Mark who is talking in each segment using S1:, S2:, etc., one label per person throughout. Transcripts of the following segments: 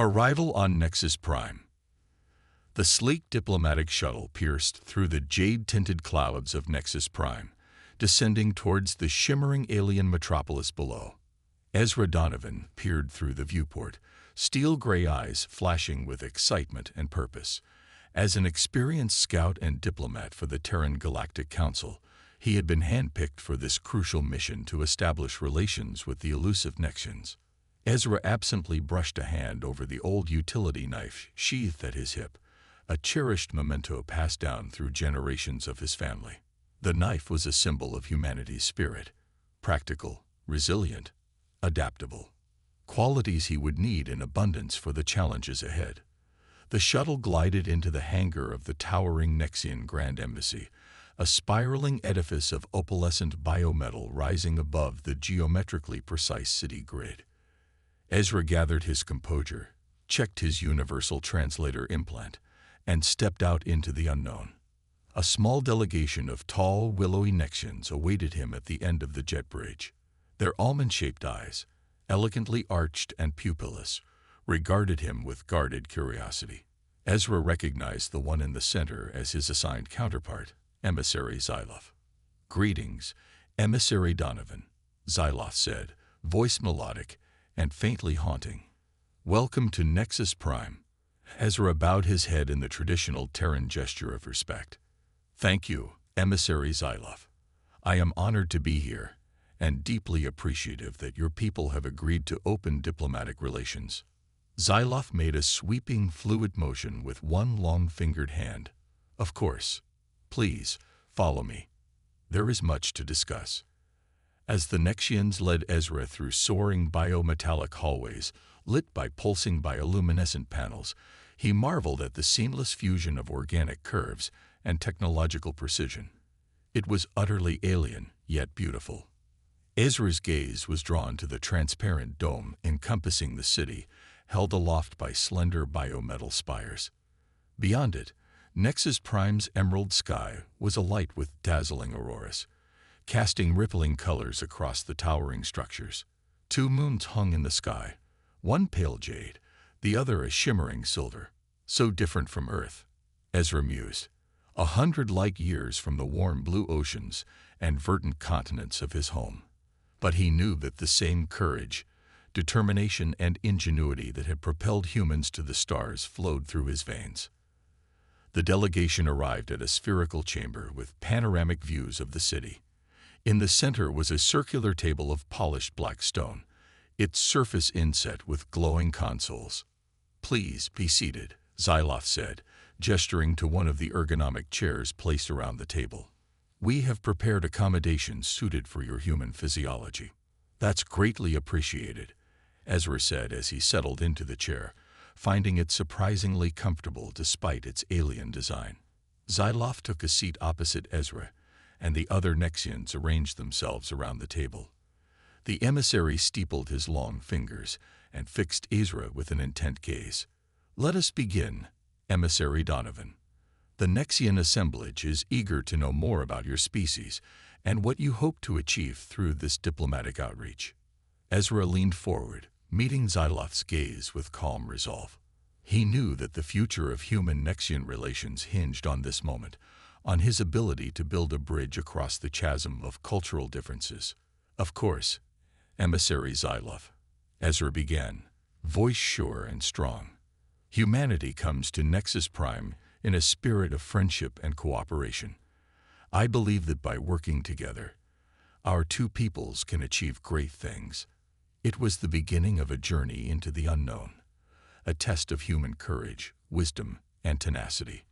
S1: Arrival on Nexus Prime. The sleek diplomatic shuttle pierced through the jade-tinted clouds of Nexus Prime, descending towards the shimmering alien metropolis below. Ezra Donovan peered through the viewport, steel-gray eyes flashing with excitement and purpose. As an experienced scout and diplomat for the Terran Galactic Council, he had been handpicked for this crucial mission to establish relations with the elusive Nexians. Ezra absently brushed a hand over the old utility knife sheathed at his hip, a cherished memento passed down through generations of his family. The knife was a symbol of humanity's spirit, practical, resilient, adaptable, qualities he would need in abundance for the challenges ahead. The shuttle glided into the hangar of the towering Nexian Grand Embassy, a spiraling edifice of opalescent biometal rising above the geometrically precise city grid. Ezra gathered his composure, checked his universal translator implant, and stepped out into the unknown. A small delegation of tall, willowy Nexians awaited him at the end of the jet bridge. Their almond-shaped eyes, elegantly arched and pupilless, regarded him with guarded curiosity. Ezra recognized the one in the center as his assigned counterpart, Emissary Xyloth. "Greetings, Emissary Donovan," Xyloth said, voice melodic and faintly haunting. "Welcome to Nexus Prime." Ezra bowed his head in the traditional Terran gesture of respect. "Thank you, Emissary Xyloth. I am honored to be here, and deeply appreciative that your people have agreed to open diplomatic relations." Xyloth made a sweeping, fluid motion with one long-fingered hand. "Of course. Please, follow me. There is much to discuss." As the Nexians led Ezra through soaring biometallic hallways, lit by pulsing bioluminescent panels, he marveled at the seamless fusion of organic curves and technological precision. It was utterly alien, yet beautiful. Ezra's gaze was drawn to the transparent dome encompassing the city, held aloft by slender biometal spires. Beyond it, Nexus Prime's emerald sky was alight with dazzling auroras, casting rippling colors across the towering structures. 2 moons hung in the sky, one pale jade, the other a shimmering silver. So different from Earth, Ezra mused, 100 light years from the warm blue oceans and verdant continents of his home. But he knew that the same courage, determination, and ingenuity that had propelled humans to the stars flowed through his veins. The delegation arrived at a spherical chamber with panoramic views of the city. In the center was a circular table of polished black stone, its surface inset with glowing consoles. "Please be seated," Xyloth said, gesturing to one of the ergonomic chairs placed around the table. "We have prepared accommodations suited for your human physiology." "That's greatly appreciated," Ezra said as he settled into the chair, finding it surprisingly comfortable despite its alien design. Xyloth took a seat opposite Ezra, and the other Nexians arranged themselves around the table. The emissary steepled his long fingers and fixed Ezra with an intent gaze. "Let us begin, Emissary Donovan. The Nexian assemblage is eager to know more about your species and what you hope to achieve through this diplomatic outreach." Ezra leaned forward, meeting Xyloth's gaze with calm resolve. He knew that the future of human-Nexian relations hinged on this moment, on his ability to build a bridge across the chasm of cultural differences. "Of course, Emissary Xyloth," Ezra began, voice sure and strong. "Humanity comes to Nexus Prime in a spirit of friendship and cooperation. I believe that by working together, our two peoples can achieve great things." It was the beginning of a journey into the unknown, a test of human courage, wisdom, and tenacity.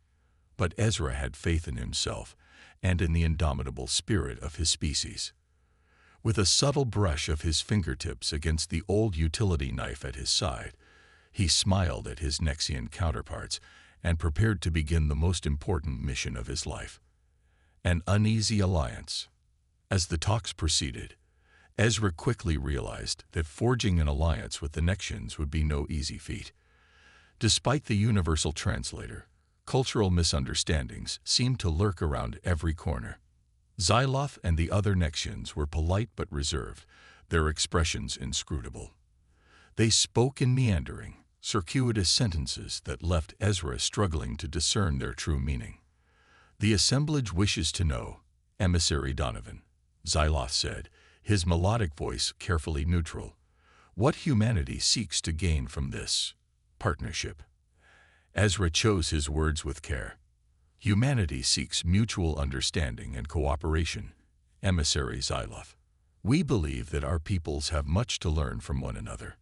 S1: But Ezra had faith in himself and in the indomitable spirit of his species. With a subtle brush of his fingertips against the old utility knife at his side, he smiled at his Nexian counterparts and prepared to begin the most important mission of his life, an uneasy alliance. As the talks proceeded, Ezra quickly realized that forging an alliance with the Nexians would be no easy feat. Despite the universal translator, cultural misunderstandings seemed to lurk around every corner. Xyloth and the other Nexians were polite but reserved, their expressions inscrutable. They spoke in meandering, circuitous sentences that left Ezra struggling to discern their true meaning. "The assemblage wishes to know, Emissary Donovan," Xyloth said, his melodic voice carefully neutral, "what humanity seeks to gain from this partnership." Ezra chose his words with care. "Humanity seeks mutual understanding and cooperation, Emissary Xyloth. We believe that our peoples have much to learn from one another."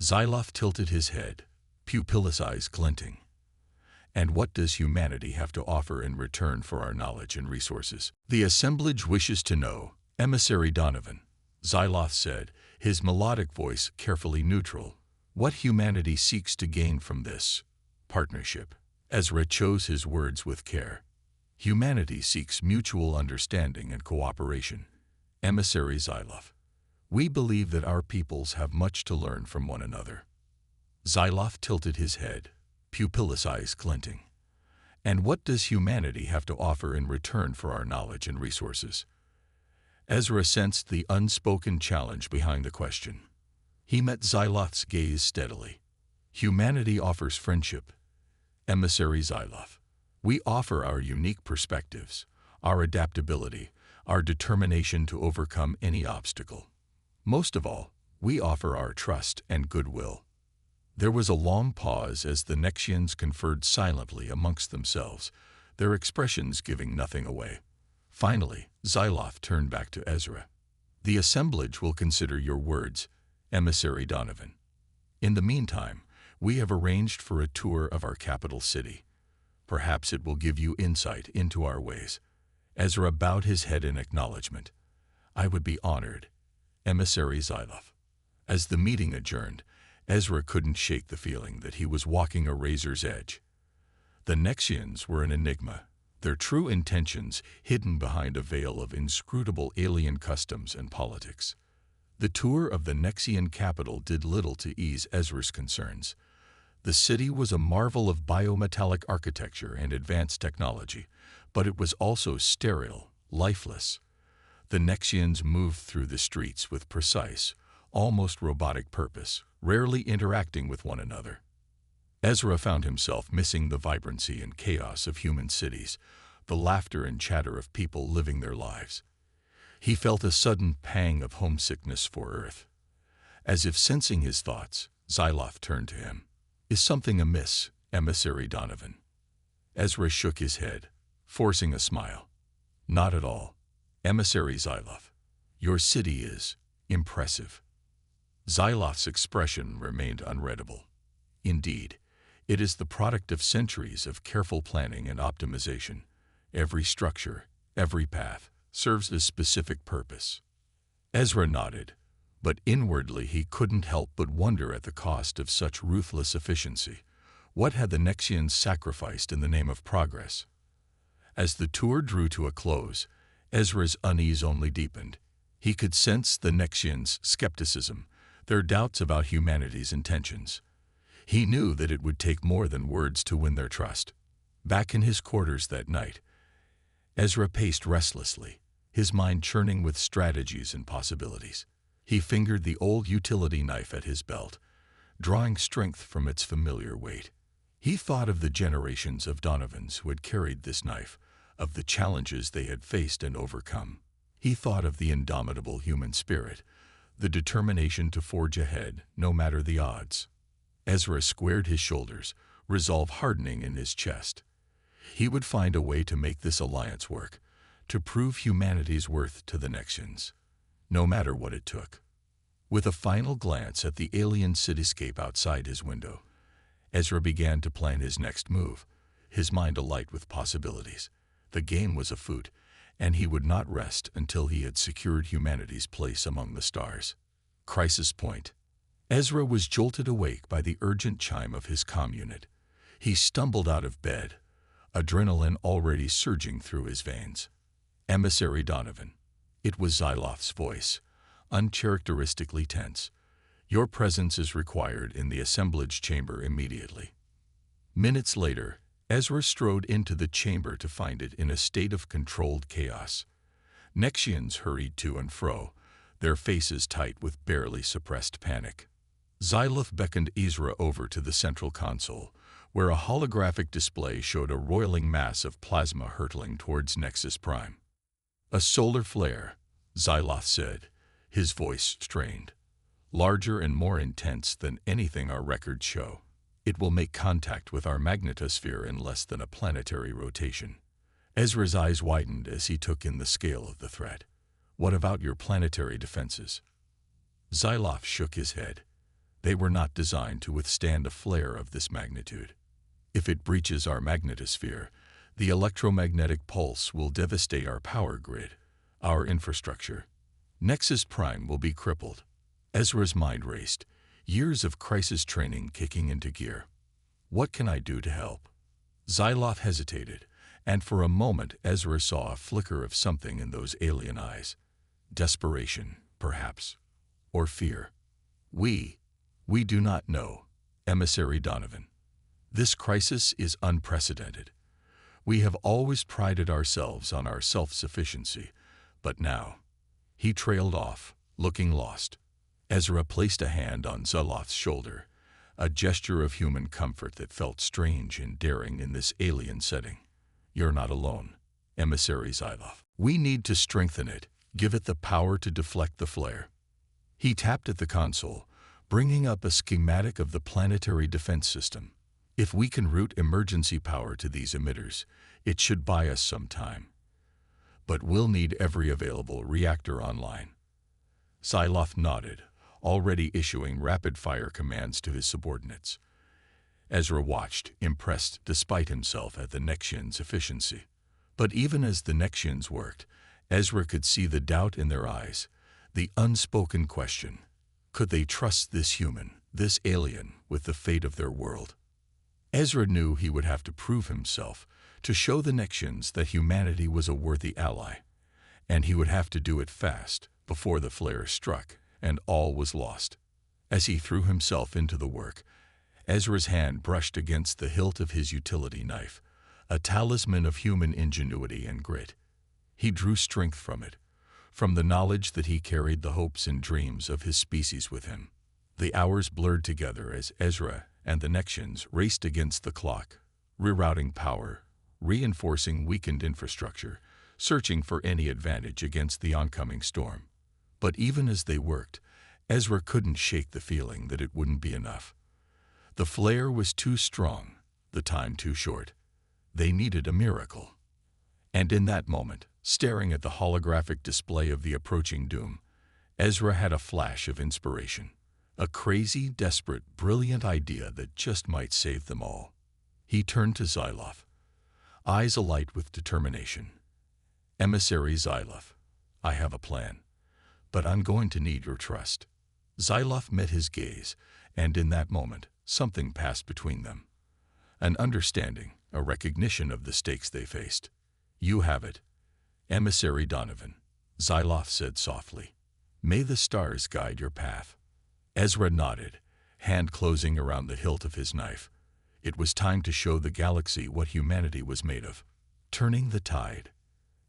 S1: Xyloth tilted his head, pupilless eyes glinting. "And what does humanity have to offer in return for our knowledge and resources?" "The assemblage wishes to know, Emissary Donovan," Xyloth said, his melodic voice carefully neutral, "what humanity seeks to gain from this partnership." Ezra chose his words with care. "Humanity seeks mutual understanding and cooperation, Emissary Xyloth. We believe that our peoples have much to learn from one another." Xyloth tilted his head, pupilless eyes glinting. "And what does humanity have to offer in return for our knowledge and resources?" Ezra sensed the unspoken challenge behind the question. He met Xyloth's gaze steadily. "Humanity offers friendship, Emissary Xyloth. We offer our unique perspectives, our adaptability, our determination to overcome any obstacle. Most of all, we offer our trust and goodwill." There was a long pause as the Nexians conferred silently amongst themselves, their expressions giving nothing away. Finally, Xyloth turned back to Ezra. "The assemblage will consider your words, Emissary Donovan. In the meantime, we have arranged for a tour of our capital city. Perhaps it will give you insight into our ways." Ezra bowed his head in acknowledgement. "I would be honored, Emissary Xyloth." As the meeting adjourned, Ezra couldn't shake the feeling that he was walking a razor's edge. The Nexians were an enigma, their true intentions hidden behind a veil of inscrutable alien customs and politics. The tour of the Nexian capital did little to ease Ezra's concerns. The city was a marvel of biometallic architecture and advanced technology, but it was also sterile, lifeless. The Nexians moved through the streets with precise, almost robotic purpose, rarely interacting with one another. Ezra found himself missing the vibrancy and chaos of human cities, the laughter and chatter of people living their lives. He felt a sudden pang of homesickness for Earth. As if sensing his thoughts, Xyloth turned to him. "Is something amiss, Emissary Donovan?" Ezra shook his head, forcing a smile. "Not at all, Emissary Xyloth. Your city is impressive." Xyloth's expression remained unreadable. "Indeed, it is the product of centuries of careful planning and optimization. Every structure, every path, serves a specific purpose." Ezra nodded, but inwardly he couldn't help but wonder at the cost of such ruthless efficiency. What had the Nexians sacrificed in the name of progress? As the tour drew to a close, Ezra's unease only deepened. He could sense the Nexians' skepticism, their doubts about humanity's intentions. He knew that it would take more than words to win their trust. Back in his quarters that night, Ezra paced restlessly, his mind churning with strategies and possibilities. He fingered the old utility knife at his belt, drawing strength from its familiar weight. He thought of the generations of Donovans who had carried this knife, of the challenges they had faced and overcome. He thought of the indomitable human spirit, the determination to forge ahead, no matter the odds. Ezra squared his shoulders, resolve hardening in his chest. He would find a way to make this alliance work, to prove humanity's worth to the Nexians, no matter what it took. With a final glance at the alien cityscape outside his window, Ezra began to plan his next move, his mind alight with possibilities. The game was afoot, and he would not rest until he had secured humanity's place among the stars. Crisis point. Ezra was jolted awake by the urgent chime of his comm unit. He stumbled out of bed, adrenaline already surging through his veins. "Emissary Donovan." It was Xyloth's voice, uncharacteristically tense. "Your presence is required in the assemblage chamber immediately." Minutes later, Ezra strode into the chamber to find it in a state of controlled chaos. Nexians hurried to and fro, their faces tight with barely suppressed panic. Xyloth beckoned Ezra over to the central console, where a holographic display showed a roiling mass of plasma hurtling towards Nexus Prime. "A solar flare," Xyloth said, his voice strained. "Larger and more intense than anything our records show. It will make contact with our magnetosphere in less than a planetary rotation." Ezra's eyes widened as he took in the scale of the threat. "What about your planetary defenses?" Xyloth shook his head. "They were not designed to withstand a flare of this magnitude. If it breaches our magnetosphere, the electromagnetic pulse will devastate our power grid, our infrastructure. Nexus Prime will be crippled." Ezra's mind raced, years of crisis training kicking into gear. "What can I do to help?" Xyloth hesitated, and for a moment Ezra saw a flicker of something in those alien eyes. Desperation, perhaps, or fear. We do not know, Emissary Donovan. This crisis is unprecedented. We have always prided ourselves on our self-sufficiency, but now—" He trailed off, looking lost. Ezra placed a hand on Xyloth's shoulder, a gesture of human comfort that felt strange and daring in this alien setting. "You're not alone, Emissary Xyloth. We need to strengthen it, give it the power to deflect the flare." He tapped at the console, bringing up a schematic of the planetary defense system. "If we can route emergency power to these emitters, it should buy us some time. But we'll need every available reactor online." Xyloth nodded, already issuing rapid-fire commands to his subordinates. Ezra watched, impressed despite himself at the Nexians' efficiency. But even as the Nexians worked, Ezra could see the doubt in their eyes, the unspoken question. Could they trust this human, this alien, with the fate of their world? Ezra knew he would have to prove himself, to show the Nexians that humanity was a worthy ally. And he would have to do it fast, before the flare struck, and all was lost. As he threw himself into the work, Ezra's hand brushed against the hilt of his utility knife, a talisman of human ingenuity and grit. He drew strength from it, from the knowledge that he carried the hopes and dreams of his species with him. The hours blurred together as Ezra and the Nexians raced against the clock, rerouting power, reinforcing weakened infrastructure, searching for any advantage against the oncoming storm. But even as they worked, Ezra couldn't shake the feeling that it wouldn't be enough. The flare was too strong, the time too short. They needed a miracle. And in that moment, staring at the holographic display of the approaching doom, Ezra had a flash of inspiration. A crazy, desperate, brilliant idea that just might save them all. He turned to Xyloth, eyes alight with determination. "Emissary Xyloth, I have a plan, but I'm going to need your trust." Xyloth met his gaze, and in that moment, something passed between them. An understanding, a recognition of the stakes they faced. "You have it, Emissary Donovan," Xyloth said softly. "May the stars guide your path." Ezra nodded, hand closing around the hilt of his knife. It was time to show the galaxy what humanity was made of. Turning the tide.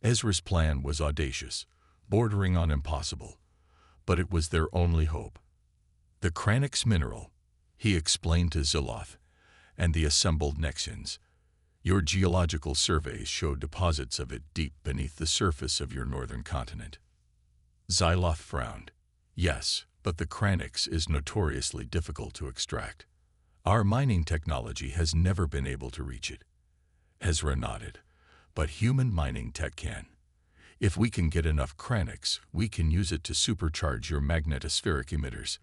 S1: Ezra's plan was audacious, bordering on impossible, but it was their only hope. "The Kranix mineral," he explained to Xyloth and the assembled Nexians. "Your geological surveys show deposits of it deep beneath the surface of your northern continent." Xyloth frowned. "Yes, but the Kranix is notoriously difficult to extract. Our mining technology has never been able to reach it." Ezra nodded. "But human mining tech can. If we can get enough Kranix, we can use it to supercharge your magnetospheric emitters.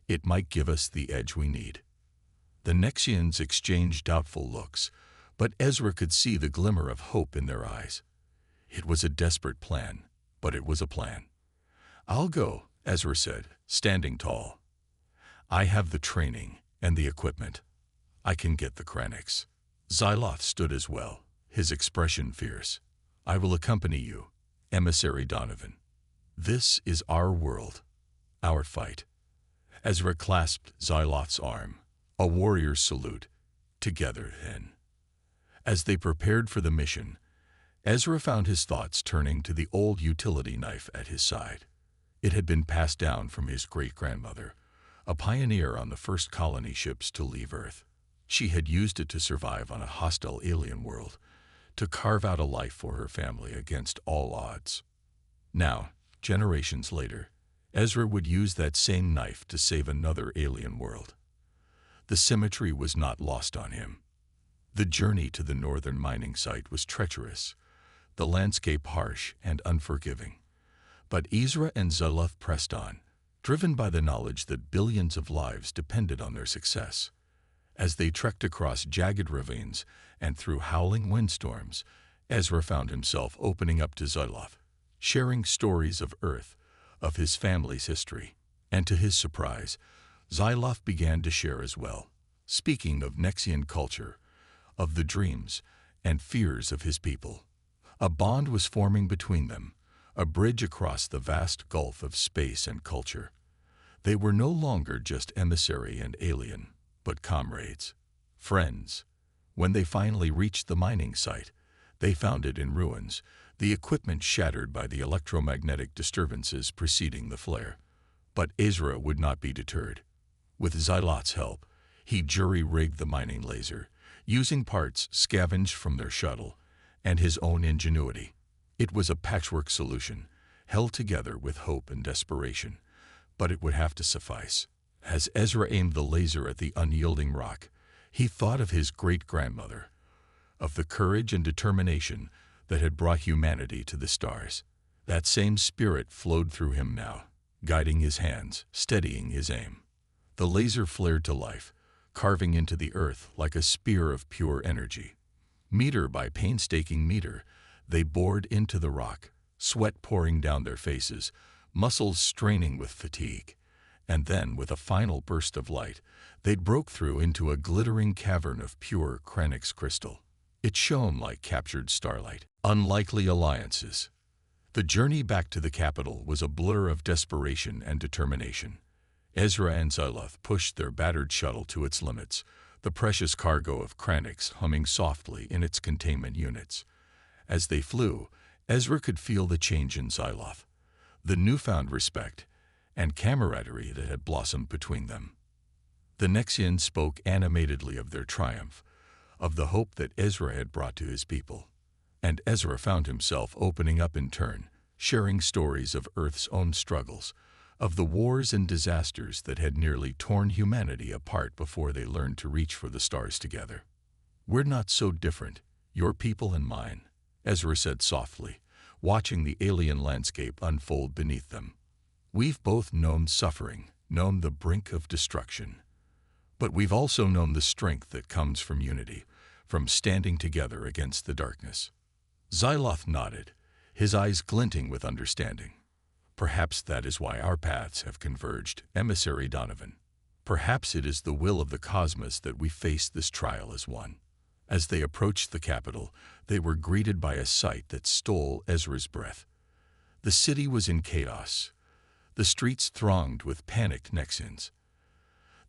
S1: It might give us the edge we need." The Nexians exchanged doubtful looks, but Ezra could see the glimmer of hope in their eyes. It was a desperate plan, but it was a plan. "I'll go," Ezra said, standing tall. "I have the training and the equipment. I can get the Kranix." Xyloth stood as well, his expression fierce. "I will accompany you, Emissary Donovan. This is our world, our fight." Ezra clasped Xyloth's arm, a warrior's salute. Together, then. As they prepared for the mission, Ezra found his thoughts turning to the old utility knife at his side. It had been passed down from his great-grandmother, a pioneer on the first colony ships to leave Earth. She had used it to survive on a hostile alien world, to carve out a life for her family against all odds. Now, generations later, Ezra would use that same knife to save another alien world. The symmetry was not lost on him. The journey to the northern mining site was treacherous, the landscape harsh and unforgiving. But Ezra and Zaloth pressed on, driven by the knowledge that billions of lives depended on their success. As they trekked across jagged ravines and through howling windstorms, Ezra found himself opening up to Zaloth, sharing stories of Earth, of his family's history. And to his surprise, Zaloth began to share as well, speaking of Nexian culture, of the dreams and fears of his people. A bond was forming between them, a bridge across the vast gulf of space and culture. They were no longer just emissary and alien, but comrades, friends. When they finally reached the mining site, they found it in ruins, the equipment shattered by the electromagnetic disturbances preceding the flare. But Ezra would not be deterred. With Zaloth's help, he jury-rigged the mining laser, using parts scavenged from their shuttle, and his own ingenuity. It was a patchwork solution, held together with hope and desperation, but it would have to suffice. As Ezra aimed the laser at the unyielding rock, he thought of his great-grandmother, of the courage and determination that had brought humanity to the stars. That same spirit flowed through him now, guiding his hands, steadying his aim. The laser flared to life, carving into the earth like a spear of pure energy. Meter by painstaking meter, they bored into the rock, sweat pouring down their faces, muscles straining with fatigue. And then, with a final burst of light, they broke through into a glittering cavern of pure Kranix crystal. It shone like captured starlight. Unlikely alliances. The journey back to the capital was a blur of desperation and determination. Ezra and Zaloth pushed their battered shuttle to its limits, the precious cargo of Kranix humming softly in its containment units. As they flew, Ezra could feel the change in Zaloth, the newfound respect and camaraderie that had blossomed between them. The Nexian spoke animatedly of their triumph, of the hope that Ezra had brought to his people. And Ezra found himself opening up in turn, sharing stories of Earth's own struggles, of the wars and disasters that had nearly torn humanity apart before they learned to reach for the stars together. "We're not so different, your people and mine," Ezra said softly, watching the alien landscape unfold beneath them. "We've both known suffering, known the brink of destruction. But we've also known the strength that comes from unity, from standing together against the darkness." Zaloth nodded, his eyes glinting with understanding. "Perhaps that is why our paths have converged, Emissary Donovan. Perhaps it is the will of the cosmos that we face this trial as one." As they approached the capital, they were greeted by a sight that stole Ezra's breath. The city was in chaos, the streets thronged with panicked Nexians.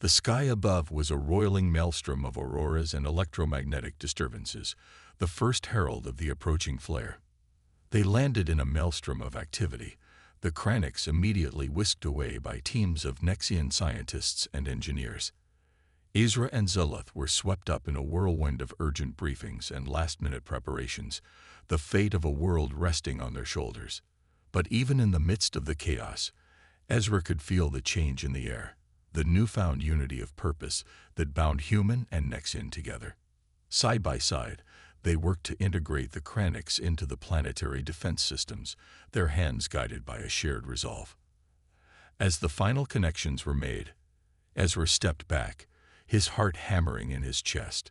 S1: The sky above was a roiling maelstrom of auroras and electromagnetic disturbances, the first herald of the approaching flare. They landed in a maelstrom of activity, the Kranix immediately whisked away by teams of Nexian scientists and engineers. Ezra and Zaloth were swept up in a whirlwind of urgent briefings and last-minute preparations, the fate of a world resting on their shoulders. But even in the midst of the chaos, Ezra could feel the change in the air, the newfound unity of purpose that bound human and Nexian together. Side by side, they worked to integrate the Kranix into the planetary defense systems, their hands guided by a shared resolve. As the final connections were made, Ezra stepped back, his heart hammering in his chest.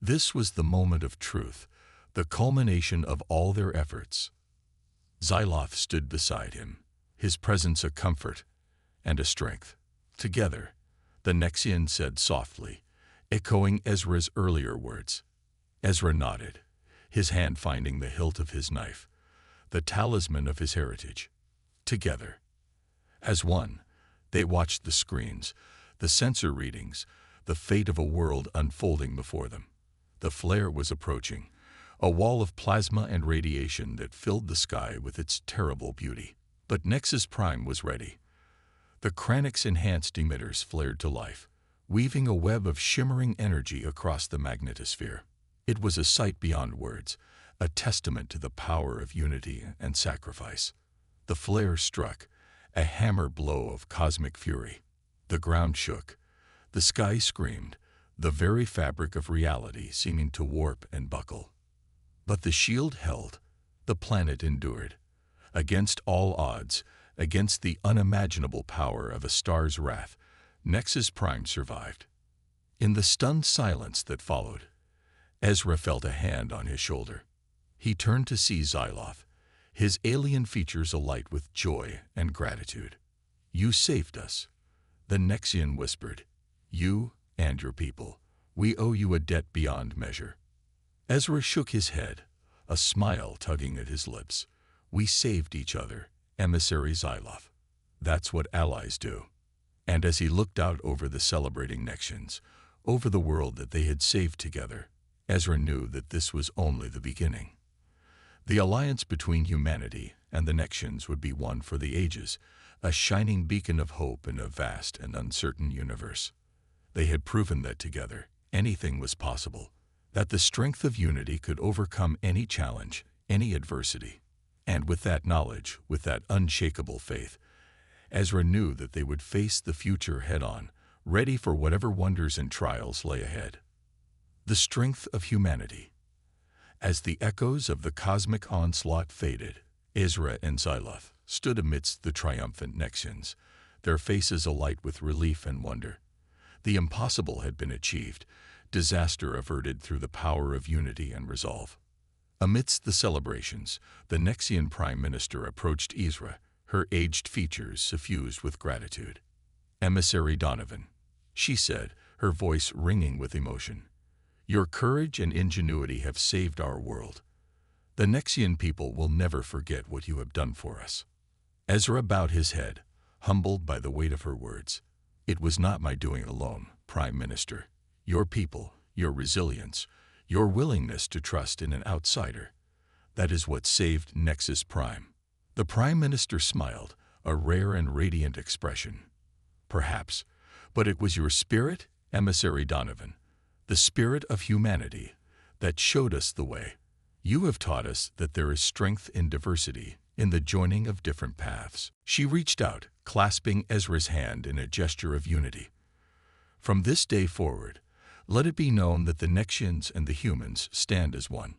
S1: This was the moment of truth, the culmination of all their efforts. Zaloth stood beside him, his presence a comfort and a strength. "Together," the Nexian said softly, echoing Ezra's earlier words. Ezra nodded, his hand finding the hilt of his knife, the talisman of his heritage. Together. As one, they watched the screens, the sensor readings, the fate of a world unfolding before them. The flare was approaching, a wall of plasma and radiation that filled the sky with its terrible beauty. But Nexus Prime was ready. The Kranix enhanced emitters flared to life, weaving a web of shimmering energy across the magnetosphere. It was a sight beyond words, a testament to the power of unity and sacrifice. The flare struck, a hammer blow of cosmic fury. The ground shook, the sky screamed, the very fabric of reality seeming to warp and buckle. But the shield held, the planet endured. Against all odds, against the unimaginable power of a star's wrath, Nexus Prime survived. In the stunned silence that followed, Ezra felt a hand on his shoulder. He turned to see Xyloth, his alien features alight with joy and gratitude. "You saved us," the Nexian whispered. "You and your people. We owe you a debt beyond measure." Ezra shook his head, a smile tugging at his lips. "We saved each other, Emissary Xyloth. That's what allies do." And as he looked out over the celebrating Nexians, over the world that they had saved together, Ezra knew that this was only the beginning. The alliance between humanity and the Nexians would be one for the ages, a shining beacon of hope in a vast and uncertain universe. They had proven that together anything was possible, that the strength of unity could overcome any challenge, any adversity. And with that knowledge, with that unshakable faith, Ezra knew that they would face the future head-on, ready for whatever wonders and trials lay ahead. The strength of humanity. As the echoes of the cosmic onslaught faded, Ezra and Xyloth stood amidst the triumphant Nexians, their faces alight with relief and wonder. The impossible had been achieved, disaster averted through the power of unity and resolve. Amidst the celebrations, the Nexian Prime Minister approached Ezra, her aged features suffused with gratitude. "Emissary Donovan," she said, her voice ringing with emotion. "Your courage and ingenuity have saved our world. The Nexian people will never forget what you have done for us." Ezra bowed his head, humbled by the weight of her words. "It was not my doing alone, Prime Minister. Your people, your resilience, your willingness to trust in an outsider, that is what saved Nexus Prime." The Prime Minister smiled, a rare and radiant expression. "Perhaps, but it was your spirit, Emissary Donovan, the spirit of humanity, that showed us the way. You have taught us that there is strength in diversity, in the joining of different paths." She reached out, clasping Ezra's hand in a gesture of unity. "From this day forward, let it be known that the Nexians and the humans stand as one.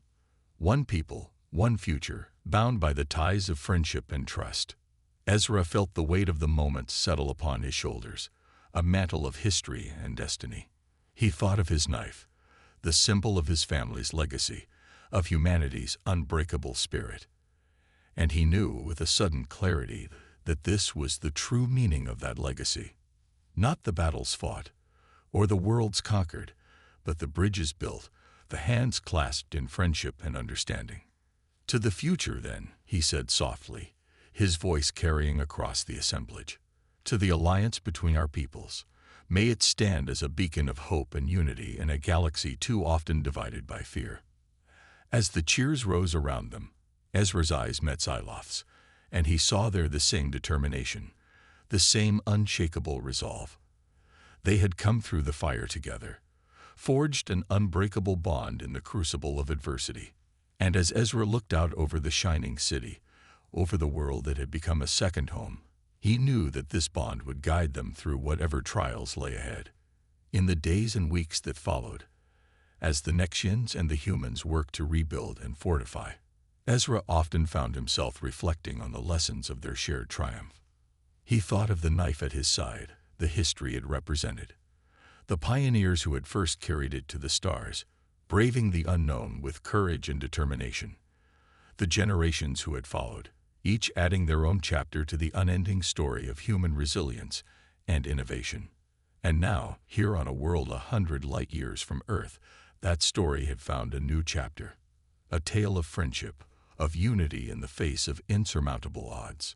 S1: One people, one future, bound by the ties of friendship and trust." Ezra felt the weight of the moment settle upon his shoulders, a mantle of history and destiny. He thought of his knife, the symbol of his family's legacy, of humanity's unbreakable spirit. And he knew with a sudden clarity that this was the true meaning of that legacy. Not the battles fought, or the worlds conquered, but the bridges built, the hands clasped in friendship and understanding. "To the future, then," he said softly, his voice carrying across the assemblage. "To the alliance between our peoples. May it stand as a beacon of hope and unity in a galaxy too often divided by fear." As the cheers rose around them, Ezra's eyes met Xyloth's, and he saw there the same determination, the same unshakable resolve. They had come through the fire together, forged an unbreakable bond in the crucible of adversity. And as Ezra looked out over the shining city, over the world that had become a second home, he knew that this bond would guide them through whatever trials lay ahead. In the days and weeks that followed, as the Nexians and the humans worked to rebuild and fortify, Ezra often found himself reflecting on the lessons of their shared triumph. He thought of the knife at his side, the history it represented, the pioneers who had first carried it to the stars, braving the unknown with courage and determination, the generations who had followed, each adding their own chapter to the unending story of human resilience and innovation. And now, here on a world 100 light-years from Earth, that story had found a new chapter, a tale of friendship, of unity in the face of insurmountable odds.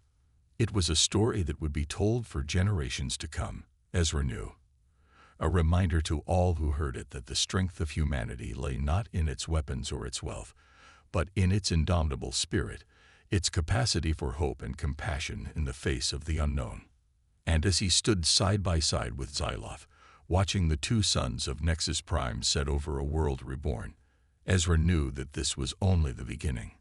S1: It was a story that would be told for generations to come, Ezra knew. A reminder to all who heard it that the strength of humanity lay not in its weapons or its wealth, but in its indomitable spirit, its capacity for hope and compassion in the face of the unknown. And as he stood side by side with Xyloth, watching the two suns of Nexus Prime set over a world reborn, Ezra knew that this was only the beginning.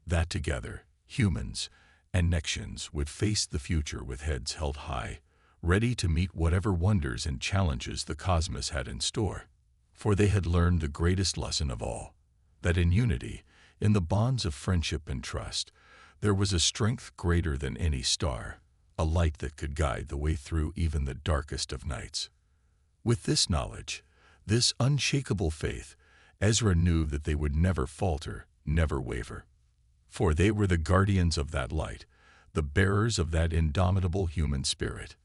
S1: That together, humans and Nexians would face the future with heads held high, ready to meet whatever wonders and challenges the cosmos had in store. For they had learned the greatest lesson of all, that in unity, in the bonds of friendship and trust, there was a strength greater than any star, a light that could guide the way through even the darkest of nights. With this knowledge, this unshakable faith, Ezra knew that they would never falter, never waver. For they were the guardians of that light, the bearers of that indomitable human spirit.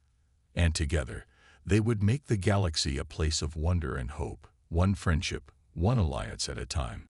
S1: And together, they would make the galaxy a place of wonder and hope, one friendship, one alliance at a time.